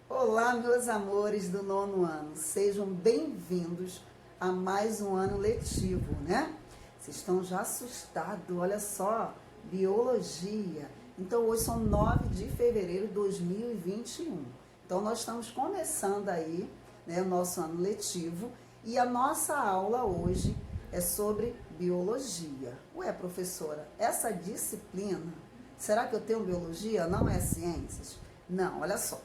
Olá, meus amores do nono ano, sejam bem-vindos a mais um ano letivo, né? Vocês estão já assustados, olha só, biologia. Então, hoje são 9 de fevereiro de 2021. Então, nós estamos começando aí, né, o nosso ano letivo e a nossa aula hoje é sobre biologia. Ué, professora, essa disciplina, será que eu tenho biologia? Não é ciências? Não, olha só.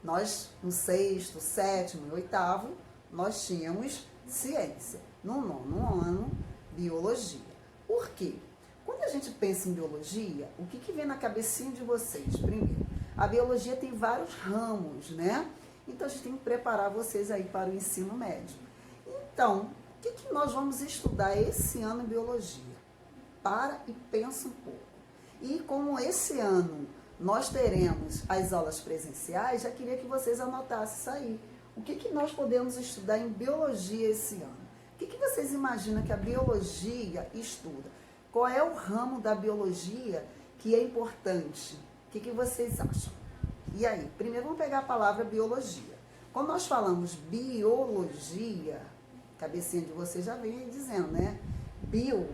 Nós, no sexto, sétimo e oitavo, nós tínhamos ciência. No nono ano, biologia. Por quê? Quando a gente pensa em biologia, o que vem na cabecinha de vocês? Primeiro, a biologia tem vários ramos, né? Então, a gente tem que preparar vocês aí para o ensino médio. Então, o que nós vamos estudar esse ano em biologia? Para e pensa um pouco. E como esse ano nós teremos as aulas presenciais, já queria que vocês anotassem isso aí. O que nós podemos estudar em biologia esse ano? O que vocês imaginam que a biologia estuda? Qual é o ramo da biologia que é importante? O que vocês acham? E aí, primeiro vamos pegar a palavra biologia. Quando nós falamos biologia, a cabecinha de vocês já vem aí dizendo, né? Bio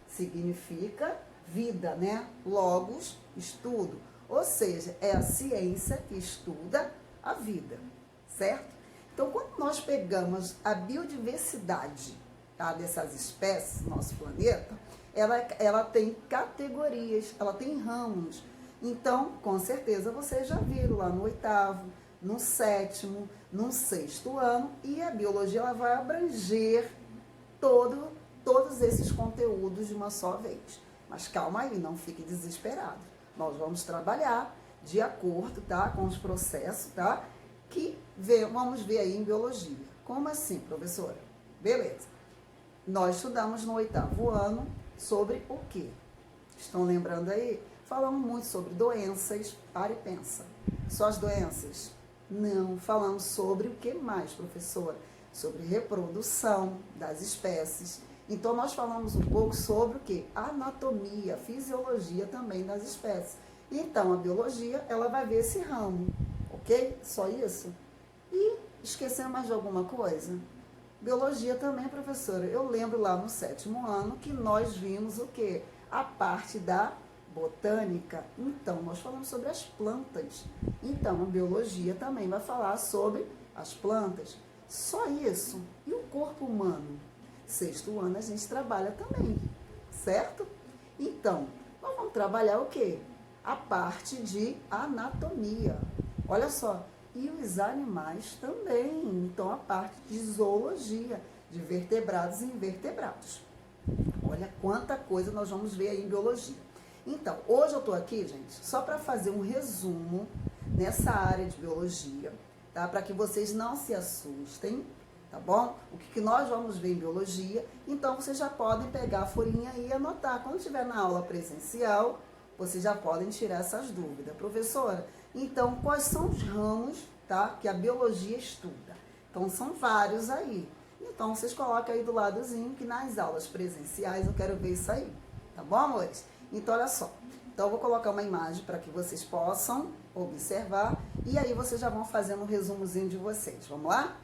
significa vida, né? Logos, estudo. Ou seja, é a ciência que estuda a vida, certo? Então, quando nós pegamos a biodiversidade, tá, dessas espécies do nosso planeta, ela tem categorias, ela tem ramos. Então, com certeza, vocês já viram lá no oitavo, no sétimo, no sexto ano, e a biologia ela vai abranger todos esses conteúdos de uma só vez. Mas calma aí, não fique desesperado. Nós vamos trabalhar de acordo, tá, com os processos, tá, vamos ver aí em biologia. Como assim, professora? Beleza. Nós estudamos no oitavo ano sobre o quê? Estão lembrando aí? Falamos muito sobre doenças. Para e pensa. Só as doenças? Não. Falamos sobre o que mais, professora? Sobre reprodução das espécies. Então, nós falamos um pouco sobre o quê? Anatomia, fisiologia também das espécies. Então, a biologia, ela vai ver esse ramo, ok? Só isso? E esquecemos mais de alguma coisa? Biologia também, professora. Eu lembro lá no sétimo ano que nós vimos o quê? A parte da botânica. Então, nós falamos sobre as plantas. Então, a biologia também vai falar sobre as plantas. Só isso. E o corpo humano? Sexto ano a gente trabalha também, certo? Então, nós vamos trabalhar o quê? A parte de anatomia. Olha só, e os animais também. Então, a parte de zoologia, de vertebrados e invertebrados. Olha quanta coisa nós vamos ver aí em biologia. Então, hoje eu estou aqui, gente, só para fazer um resumo nessa área de biologia, tá? Para que vocês não se assustem. Tá bom? O que nós vamos ver em biologia, então vocês já podem pegar a folhinha e anotar. Quando estiver na aula presencial, vocês já podem tirar essas dúvidas. Professora, então quais são os ramos, tá, que a biologia estuda? Então são vários aí. Então vocês colocam aí do ladozinho que nas aulas presenciais eu quero ver isso aí. Tá bom, amores? Então olha só. Então eu vou colocar uma imagem para que vocês possam observar e aí vocês já vão fazendo um resumozinho de vocês. Vamos lá?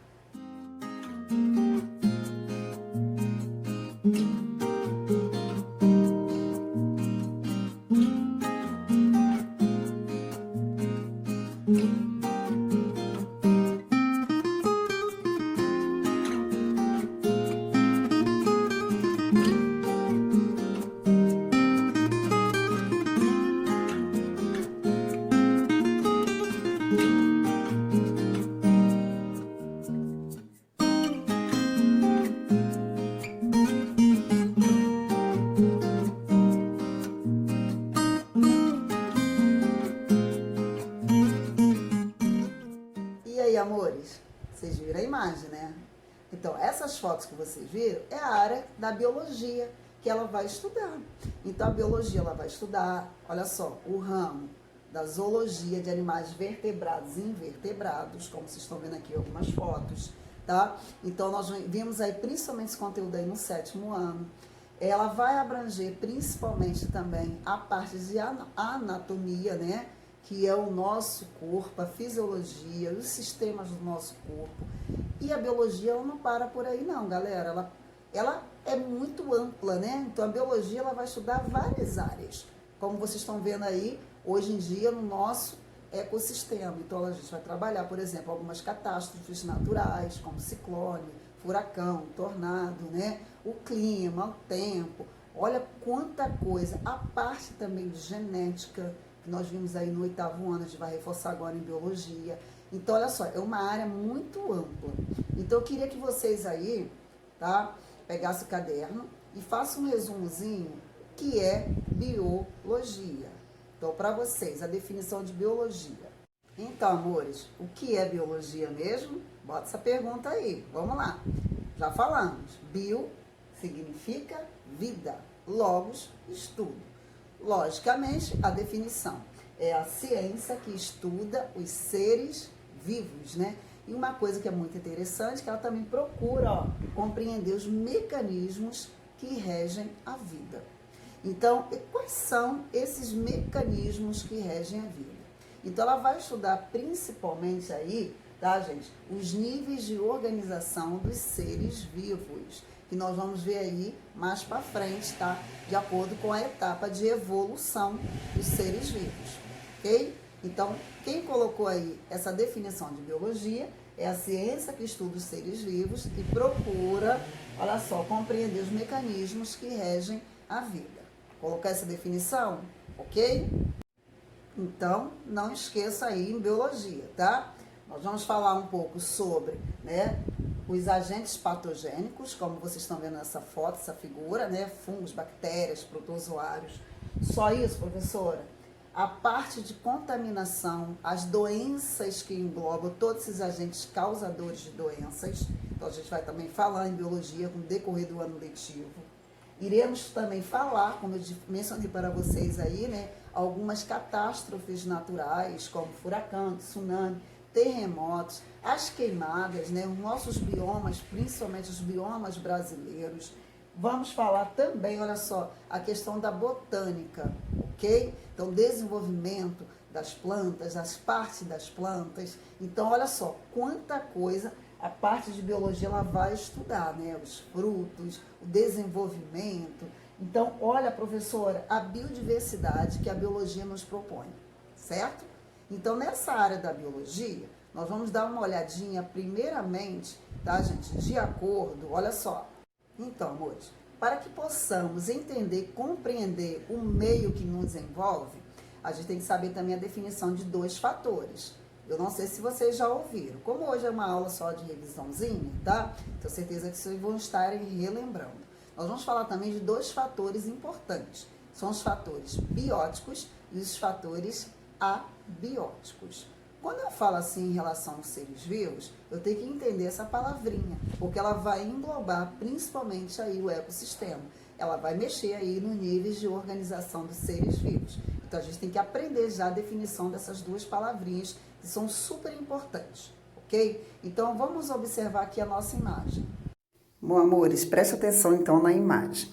E aí, amores, vocês viram a imagem, né? Então, essas fotos que vocês viram é a área da biologia que ela vai estudar. Então, a biologia ela vai estudar, olha só, o ramo da zoologia de animais vertebrados e invertebrados, como vocês estão vendo aqui algumas fotos, tá? Então, nós vimos aí principalmente esse conteúdo aí no sétimo ano. Ela vai abranger principalmente também a parte de anatomia, né? que é o nosso corpo, a fisiologia, os sistemas do nosso corpo. E a biologia, ela não para por aí não, galera. Ela é muito ampla, né? Então, a biologia, ela vai estudar várias áreas. Como vocês estão vendo aí, hoje em dia, no nosso ecossistema. Então, a gente vai trabalhar, por exemplo, algumas catástrofes naturais, como ciclone, furacão, tornado, né? O clima, o tempo. Olha quanta coisa. A parte também de genética, que nós vimos aí no 8º ano, a gente vai reforçar agora em biologia. Então, olha só, é uma área muito ampla. Então, eu queria que vocês aí, tá, pegassem o caderno e façam um resumozinho que é biologia. Então, para vocês, a definição de biologia. Então, amores, o que é biologia mesmo? Bota essa pergunta aí. Vamos lá. Já falamos. Bio significa vida. Logos, estudo. Logicamente, a definição é a ciência que estuda os seres vivos, né? E uma coisa que é muito interessante, que ela também procura compreender os mecanismos que regem a vida. Então, quais são esses mecanismos que regem a vida? Então, ela vai estudar principalmente aí, tá, gente, os níveis de organização dos seres vivos, que nós vamos ver aí mais para frente, tá? De acordo com a etapa de evolução dos seres vivos, ok? Então, quem colocou aí essa definição de biologia é a ciência que estuda os seres vivos e procura, olha só, compreender os mecanismos que regem a vida. Colocar essa definição, ok? Então, não esqueça aí em biologia, tá? Nós vamos falar um pouco sobre, né, os agentes patogênicos, como vocês estão vendo nessa foto, essa figura, né? Fungos, bactérias, protozoários. Só isso, professora? A parte de contaminação, as doenças que englobam todos esses agentes causadores de doenças. Então, a gente vai também falar em biologia com o decorrer do ano letivo. Iremos também falar, como eu mencionei para vocês aí, né, algumas catástrofes naturais, como furacão, tsunami, terremotos, as queimadas, né, os nossos biomas, principalmente os biomas brasileiros. Vamos falar também, olha só, a questão da botânica, ok? Então, desenvolvimento das plantas, as partes das plantas. Então, olha só, quanta coisa a parte de biologia ela vai estudar, né? Os frutos, o desenvolvimento. Então, olha, professora, a biodiversidade que a biologia nos propõe, certo? Então, nessa área da biologia, nós vamos dar uma olhadinha primeiramente, tá, gente? De acordo, olha só. Então, amores, para que possamos entender, compreender o meio que nos envolve, a gente tem que saber também a definição de 2 fatores. Eu não sei se vocês já ouviram. Como hoje é uma aula só de revisãozinha, tá? Tenho certeza que vocês vão estarem relembrando. Nós vamos falar também de 2 fatores importantes. São os fatores bióticos e os fatores abióticos. Quando eu falo assim em relação aos seres vivos, eu tenho que entender essa palavrinha, porque ela vai englobar principalmente aí o ecossistema. Ela vai mexer aí nos níveis de organização dos seres vivos. Então, a gente tem que aprender já a definição dessas 2 palavrinhas, que são super importantes, ok? Então, vamos observar aqui a nossa imagem. Bom, amores, preste atenção então na imagem,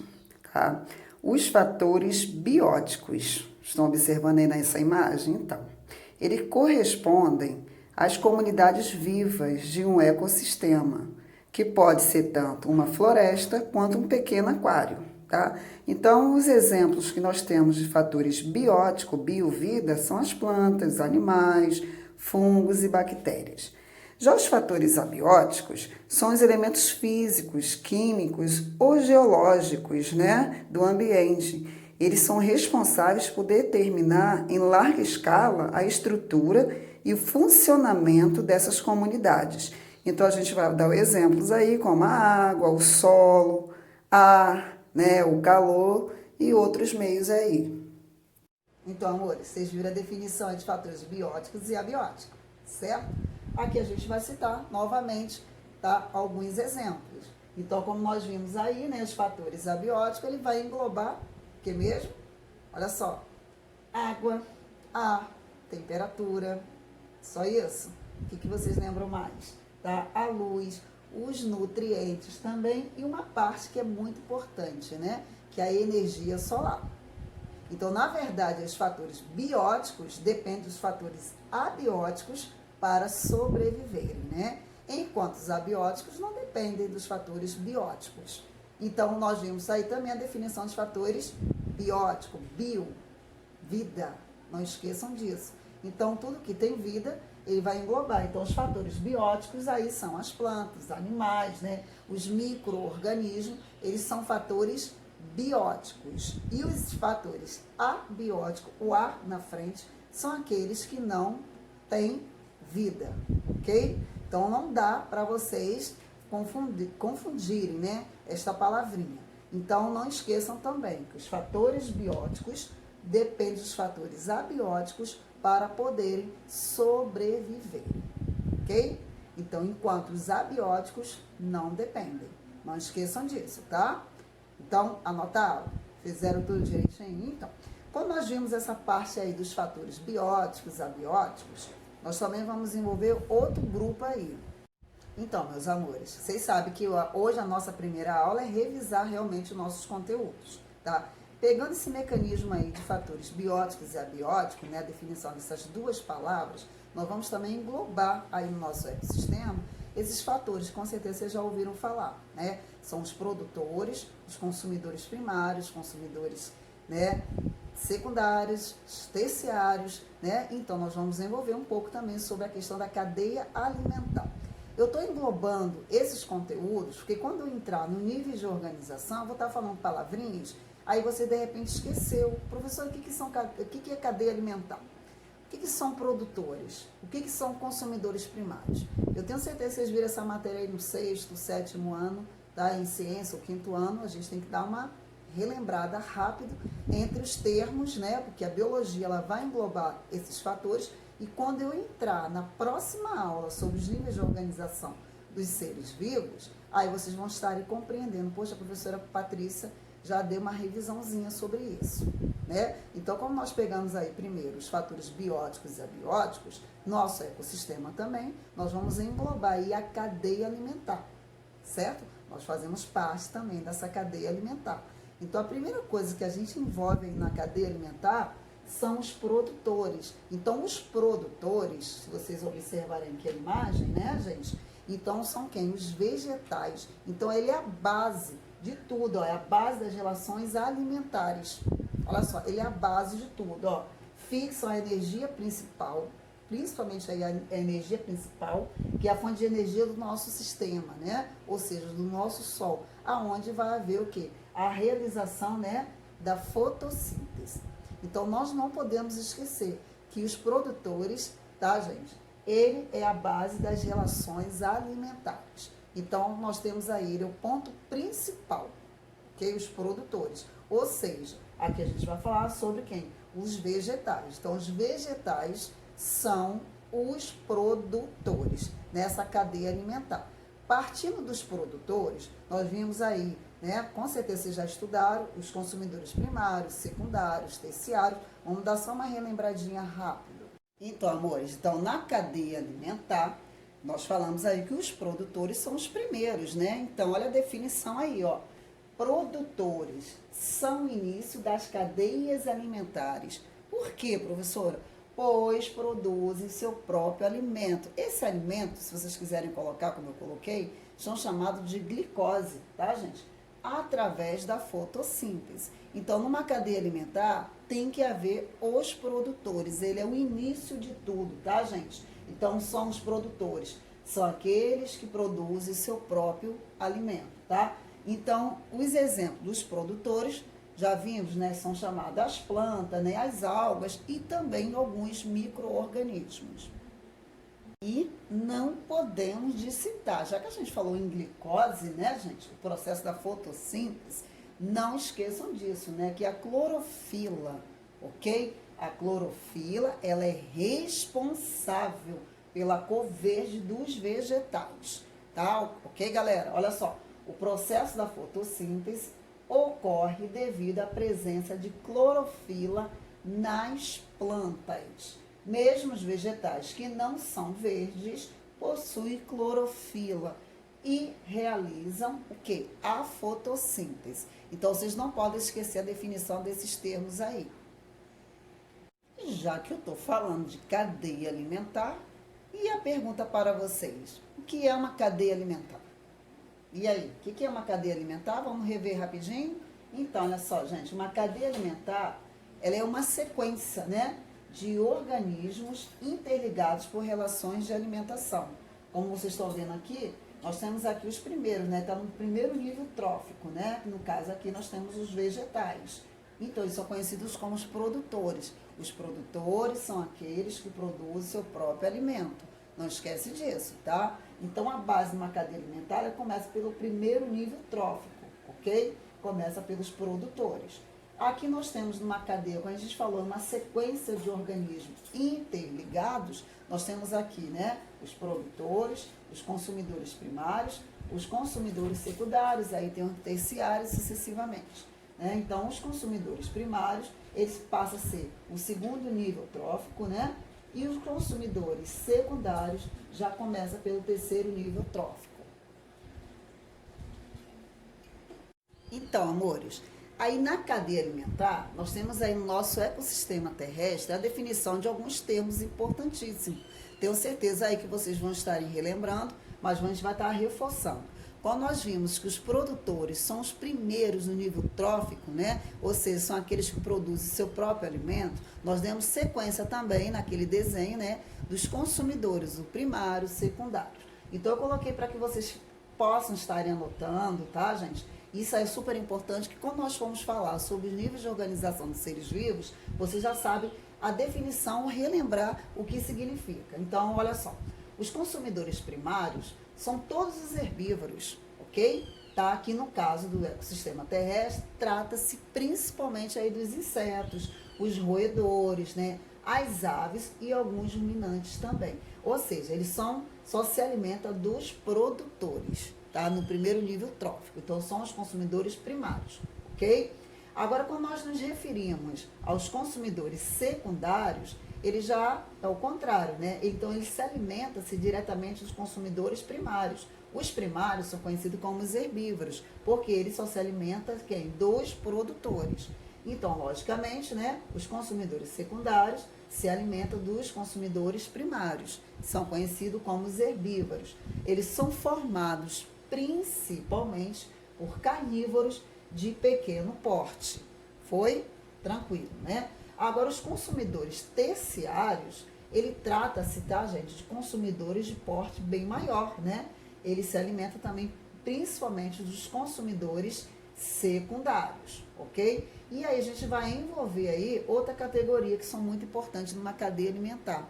tá? Os fatores bióticos, estão observando aí nessa imagem? Então, eles correspondem às comunidades vivas de um ecossistema, que pode ser tanto uma floresta quanto um pequeno aquário, tá? Então, os exemplos que nós temos de fatores bióticos, biovida, são as plantas, animais, fungos e bactérias. Já os fatores abióticos são os elementos físicos, químicos ou geológicos, né, do ambiente. Eles são responsáveis por determinar em larga escala a estrutura e o funcionamento dessas comunidades. Então, a gente vai dar exemplos aí como a água, o solo, ar, né, o calor e outros meios aí. Então, amores, vocês viram a definição de fatores bióticos e abióticos, certo? Aqui a gente vai citar novamente, tá, alguns exemplos. Então, como nós vimos aí, né, os fatores abióticos, ele vai englobar, o que mesmo? Olha só, água, ar, temperatura, só isso? O que vocês lembram mais? Tá? A luz, os nutrientes também e uma parte que é muito importante, né? Que é a energia solar. Então, na verdade, os fatores bióticos dependem dos fatores abióticos para sobreviverem, né? Enquanto os abióticos não dependem dos fatores bióticos. Então, nós vimos aí também a definição dos fatores biótico, bio, vida. Não esqueçam disso. Então, tudo que tem vida, ele vai englobar. Então, os fatores bióticos aí são as plantas, os animais, né? Os micro-organismos, eles são fatores bióticos. E os fatores abióticos, o A na frente, são aqueles que não têm vida, ok? Então, não dá para vocês confundirem, né, esta palavrinha. Então, não esqueçam também que os fatores bióticos dependem dos fatores abióticos para poderem sobreviver, ok? Então, enquanto os abióticos não dependem. Não esqueçam disso, tá? Então, anotaram? Fizeram tudo direitinho? Então, quando nós vimos essa parte aí dos fatores bióticos, abióticos, nós também vamos envolver outro grupo aí. Então, meus amores, vocês sabem que hoje a nossa primeira aula é revisar realmente os nossos conteúdos, tá? Pegando esse mecanismo aí de fatores bióticos e abióticos, né, a definição dessas duas palavras, nós vamos também englobar aí no nosso ecossistema esses fatores, com certeza vocês já ouviram falar, né? São os produtores, os consumidores primários, consumidores, né, secundários, terciários, né? Então, nós vamos envolver um pouco também sobre a questão da cadeia alimentar. Eu estou englobando esses conteúdos, porque quando eu entrar no nível de organização, eu vou estar falando palavrinhas, aí você de repente esqueceu. Professor, o que é cadeia alimentar? O que são produtores? O que são consumidores primários? Eu tenho certeza que vocês viram essa matéria aí no 6º, 7º ano, tá? Em ciência, o 5º ano, a gente tem que dar uma relembrada rápido entre os termos, né? Porque a biologia ela vai englobar esses fatores. E quando eu entrar na próxima aula sobre os níveis de organização dos seres vivos, aí vocês vão estar compreendendo. Poxa, a professora Patrícia já deu uma revisãozinha sobre isso, né? Então, como nós pegamos aí primeiro os fatores bióticos e abióticos, nosso ecossistema também, nós vamos englobar aí a cadeia alimentar, certo? Nós fazemos parte também dessa cadeia alimentar. Então, a primeira coisa que a gente envolve na cadeia alimentar são os produtores. Então, os produtores, se vocês observarem aqui a imagem, né, gente? Então, são quem? Os vegetais. Então, ele é a base de tudo, ó, é a base das relações alimentares. Olha só, ele é a base de tudo, ó. Fixam a energia principal, principalmente aí a energia principal, que é a fonte de energia do nosso sistema, né? Ou seja, do nosso Sol, aonde vai haver o quê? A realização, né, da fotossíntese. Então, nós não podemos esquecer que os produtores, tá, gente? Ele é a base das relações alimentares. Então, nós temos aí ele, o ponto principal, ok? Os produtores. Ou seja, aqui a gente vai falar sobre quem? Os vegetais. Então, os vegetais são os produtores nessa cadeia alimentar. Partindo dos produtores, nós vimos aí, né? Com certeza vocês já estudaram os consumidores primários, secundários, terciários. Vamos dar só uma relembradinha rápida. Então, amores, então na cadeia alimentar, nós falamos aí que os produtores são os primeiros, né? Então, olha a definição aí, ó. Produtores são o início das cadeias alimentares. Por quê, professora? Pois produzem seu próprio alimento. Esse alimento, se vocês quiserem colocar como eu coloquei, são chamados de glicose, tá, gente? Através da fotossíntese. Então, numa cadeia alimentar, tem que haver os produtores. Ele é o início de tudo, tá, gente? Então, são os produtores. São aqueles que produzem seu próprio alimento, tá? Então, os exemplos dos produtores, já vimos, né? São chamadas as plantas, né? As algas e também alguns micro-organismos. E não podemos de citar, já que a gente falou em glicose, né, gente? O processo da fotossíntese, não esqueçam disso, né? Que a clorofila, ok? A clorofila, ela é responsável pela cor verde dos vegetais, tá? Ok, galera? Olha só, o processo da fotossíntese ocorre devido à presença de clorofila nas plantas. Mesmo os vegetais que não são verdes possuem clorofila. e realizam o quê? A fotossíntese. Então, vocês não podem esquecer a definição desses termos aí. Já que eu estou falando de cadeia alimentar, e a pergunta para vocês, o que é uma cadeia alimentar? E aí, o que é uma cadeia alimentar? Vamos rever rapidinho? Então, olha só, gente, uma cadeia alimentar, ela é uma sequência, né, de organismos interligados por relações de alimentação. Como vocês estão vendo aqui, nós temos aqui os primeiros, né, está no primeiro nível trófico, né, no caso aqui nós temos os vegetais. Então, eles são conhecidos como os produtores. Os produtores são aqueles que produzem seu próprio alimento. Não esquece disso, tá? Então, a base de uma cadeia alimentar começa pelo primeiro nível trófico, ok? Começa pelos produtores. Aqui nós temos uma cadeia, como a gente falou, uma sequência de organismos interligados. Nós temos aqui, né, os produtores, os consumidores primários, os consumidores secundários, aí tem os terciários sucessivamente. Então, os consumidores primários, eles passam a ser o segundo nível trófico, né? E os consumidores secundários já começam pelo terceiro nível trófico. Então, amores, aí na cadeia alimentar, nós temos aí no nosso ecossistema terrestre a definição de alguns termos importantíssimos. Tenho certeza aí que vocês vão estarem relembrando, mas a gente vai estar reforçando. Quando nós vimos que os produtores são os primeiros no nível trófico, né? Ou seja, são aqueles que produzem seu próprio alimento, nós demos sequência também naquele desenho, né, dos consumidores, o primário, o secundário. Então, eu coloquei para que vocês possam estarem anotando, tá, gente? Isso é super importante, que quando nós formos falar sobre os níveis de organização dos seres vivos, vocês já sabem a definição, relembrar o que significa. Então, olha só, os consumidores primários são todos os herbívoros, ok? Tá? Aqui no caso do ecossistema terrestre, trata-se principalmente aí dos insetos, os roedores, né? As aves e alguns ruminantes também. Ou seja, eles só se alimentam dos produtores, tá? No primeiro nível trófico. Então, são os consumidores primários, ok? Agora, quando nós nos referimos aos consumidores secundários, ele já é o contrário, né? Então, ele se alimenta-se diretamente dos consumidores primários. Os primários são conhecidos como os herbívoros, porque eles só se alimentam quem? Dos produtores. Então, logicamente, né, os consumidores secundários se alimentam dos consumidores primários. São conhecidos como os herbívoros. Eles são formados principalmente por carnívoros de pequeno porte. Foi? Tranquilo, né? Agora, os consumidores terciários, ele trata-se, tá, gente, de consumidores de porte bem maior, né? Ele se alimenta também principalmente dos consumidores secundários, ok? E aí a gente vai envolver aí outra categoria que são muito importantes numa cadeia alimentar,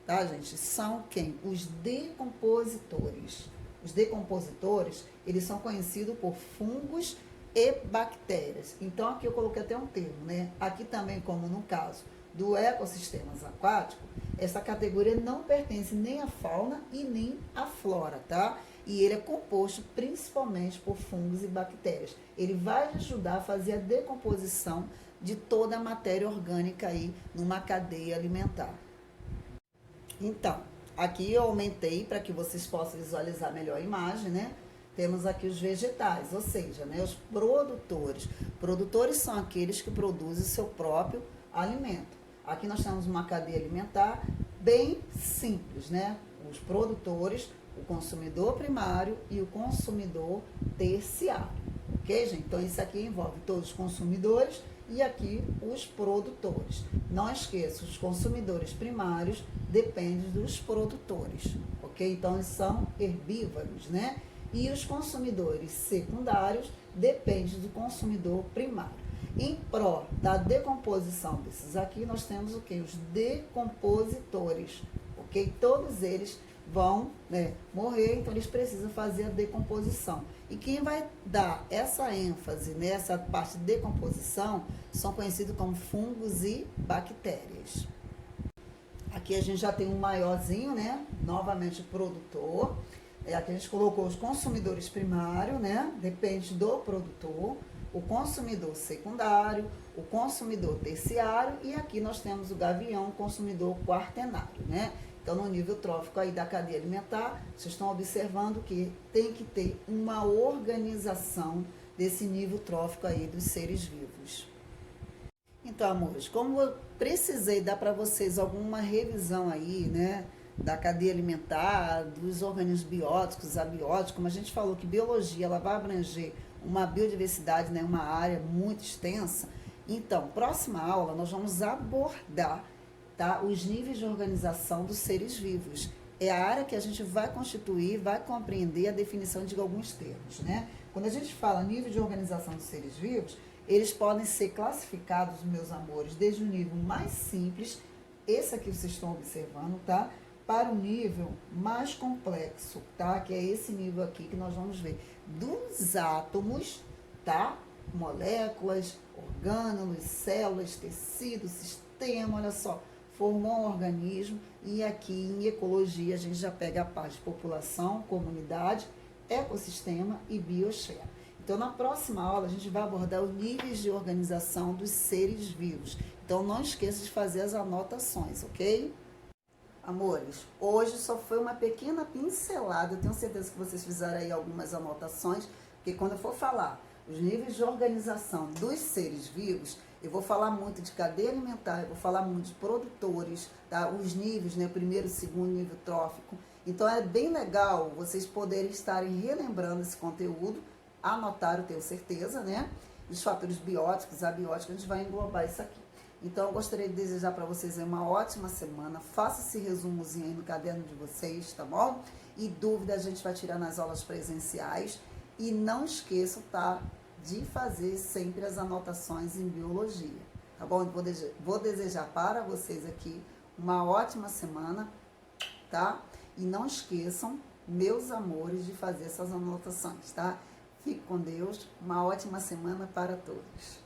tá, gente? São quem? Os decompositores. Os decompositores, eles são conhecidos por fungos e bactérias. Então, aqui eu coloquei até um termo, né? Aqui também, como no caso do ecossistemas aquático, essa categoria não pertence nem à fauna e nem à flora, tá? E ele é composto principalmente por fungos e bactérias. Ele vai ajudar a fazer a decomposição de toda a matéria orgânica aí numa cadeia alimentar. Então, aqui eu aumentei para que vocês possam visualizar melhor a imagem, né? Temos aqui os vegetais, ou seja, né, os produtores. Produtores são aqueles que produzem o seu próprio alimento. Aqui nós temos uma cadeia alimentar bem simples, né? Os produtores, o consumidor primário e o consumidor terciário. Ok, gente? Então, isso aqui envolve todos os consumidores e aqui os produtores. Não esqueça, os consumidores primários dependem dos produtores. Ok? Então, eles são herbívoros, né? E os consumidores secundários dependem do consumidor primário. Em prol da decomposição desses aqui, nós temos o quê? Os decompositores, ok? Todos eles vão, né, morrer, então eles precisam fazer a decomposição. E quem vai dar essa ênfase nessa parte de decomposição são conhecidos como fungos e bactérias. Aqui a gente já tem um maiorzinho, né? Novamente produtor. Aqui a gente colocou os consumidores primários, né? Depende do produtor, o consumidor secundário, o consumidor terciário e aqui nós temos o gavião, consumidor quaternário, né? Então, no nível trófico aí da cadeia alimentar, vocês estão observando que tem que ter uma organização desse nível trófico aí dos seres vivos. Então, amores, como eu precisei dar para vocês alguma revisão aí, né, da cadeia alimentar, dos organismos bióticos, abióticos, como a gente falou que biologia ela vai abranger uma biodiversidade, né, uma área muito extensa. Então, próxima aula nós vamos abordar, tá, os níveis de organização dos seres vivos. É a área que a gente vai constituir, vai compreender a definição de alguns termos, né? Quando a gente fala nível de organização dos seres vivos, eles podem ser classificados, meus amores, desde o nível mais simples, esse aqui vocês estão observando, tá? Para o nível mais complexo, tá? Que é esse nível aqui que nós vamos ver. Dos átomos, tá? Moléculas, orgânulos, células, tecido, sistema, olha só, formou um organismo. E aqui em ecologia a gente já pega a parte de população, comunidade, ecossistema e biosfera. Então, na próxima aula, a gente vai abordar os níveis de organização dos seres vivos. Então, não esqueça de fazer as anotações, ok? Amores, hoje só foi uma pequena pincelada. Eu tenho certeza que vocês fizeram aí algumas anotações, porque quando eu for falar os níveis de organização dos seres vivos, eu vou falar muito de cadeia alimentar, eu vou falar muito de produtores, tá? Os níveis, né? Primeiro, segundo nível trófico. Então, é bem legal vocês poderem estarem relembrando esse conteúdo. Anotaram, tenho certeza, né? Os fatores bióticos, abióticos, a gente vai englobar isso aqui. Então, eu gostaria de desejar para vocês uma ótima semana. Faça esse resumozinho aí no caderno de vocês, tá bom? E dúvida a gente vai tirar nas aulas presenciais. E não esqueçam, tá? De fazer sempre as anotações em biologia, tá bom? Vou desejar para vocês aqui uma ótima semana, tá? E não esqueçam, meus amores, de fazer essas anotações, tá? Fique com Deus, uma ótima semana para todos.